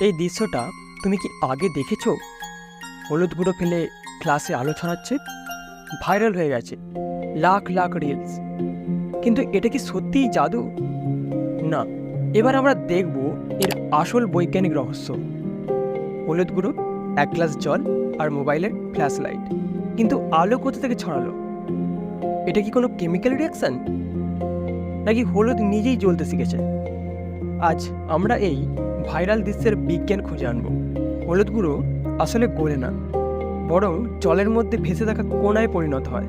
এই দৃশ্যটা তুমি কি আগে দেখেছো? হলুদ গুঁড়ো ফেলে ক্লাসে আলো ছড়াচ্ছে, ভাইরাল হয়ে গেছে, লাখ লাখ রিলস। কিন্তু এটা কি সত্যিই জাদু? না। এবার আমরা দেখব এর আসল বৈজ্ঞানিক রহস্য। হলুদ গুঁড়ো, এক গ্লাস জল আর মোবাইলের ফ্ল্যাশ লাইট, কিন্তু আলো কোথা থেকে ছড়ালো? এটা কি কোনো কেমিক্যাল রিয়াকশন, নাকি হলুদ নিজেই জ্বলতে শিখেছে? আজ আমরা এই ভাইরাল দৃশ্যের বিজ্ঞান খুঁজে আনব। হলুদ গুঁড়ো আসলে গলে না, বরং জলের মধ্যে ভেসে থাকা কণায় পরিণত হয়।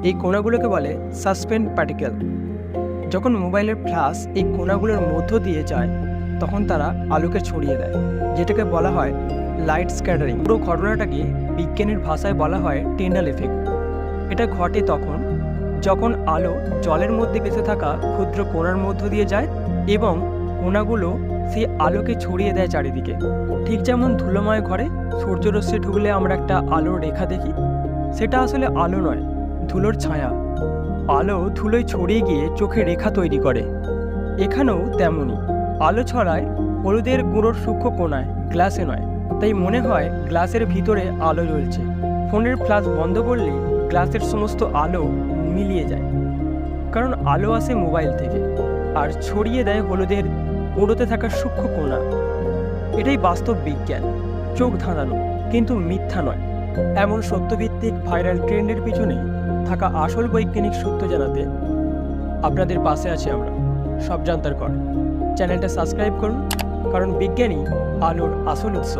এই কণাগুলোকে বলে সাসপেন্ড পার্টিকেল। যখন মোবাইলের ফ্ল্যাশ এই কণাগুলোর মধ্য দিয়ে যায়, তখন তারা আলোকে ছড়িয়ে দেয়, যেটাকে বলা হয় লাইট স্ক্যাটারিং। পুরো ঘটনাটাকে বিজ্ঞানের ভাষায় বলা হয় টিন্ডাল এফেক্ট। এটা ঘটে যখন আলো জলের মধ্যে ভেসে থাকা ক্ষুদ্র কণার মধ্য দিয়ে যায় এবং কণাগুলো সেই আলোকে ছড়িয়ে দেয় চারিদিকে। ঠিক যেমন ধুলোময় ঘরে সূর্যরশ্মি ঢুকলে আমরা একটা আলোর রেখা দেখি, সেটা আসলে আলো নয়, ধুলোর ছায়া। আলো ধুলোয় ছড়িয়ে গিয়ে চোখে রেখা তৈরি করে। এখানেও তেমনই, আলো ছড়ায় হলুদের গুঁড়োর সূক্ষ্ম কোণায়, গ্লাসে নয়। তাই মনে হয় গ্লাসের ভিতরে আলো জ্বলছে। ফোনের ফ্ল্যাশ বন্ধ করলে গ্লাসের সমস্ত আলো মিলিয়ে যায়, কারণ আলো আসে মোবাইল থেকে আর ছড়িয়ে দেয় হলুদের গুঁড়োতে থাকা সূক্ষ্ম কোণা। এটাই বাস্তব বিজ্ঞান, চোখ ধাঁধানো কিন্তু মিথ্যা নয়। এমন সত্যভিত্তিক ভাইরাল ট্রেন্ডের পিছনে থাকা আসল বৈজ্ঞানিক সত্য জানাতে আপনাদের পাশে আছি আমরা, সব জানতার কর। চ্যানেলটা সাবস্ক্রাইব করুন, কারণ বিজ্ঞানই আলোর আসল উৎস।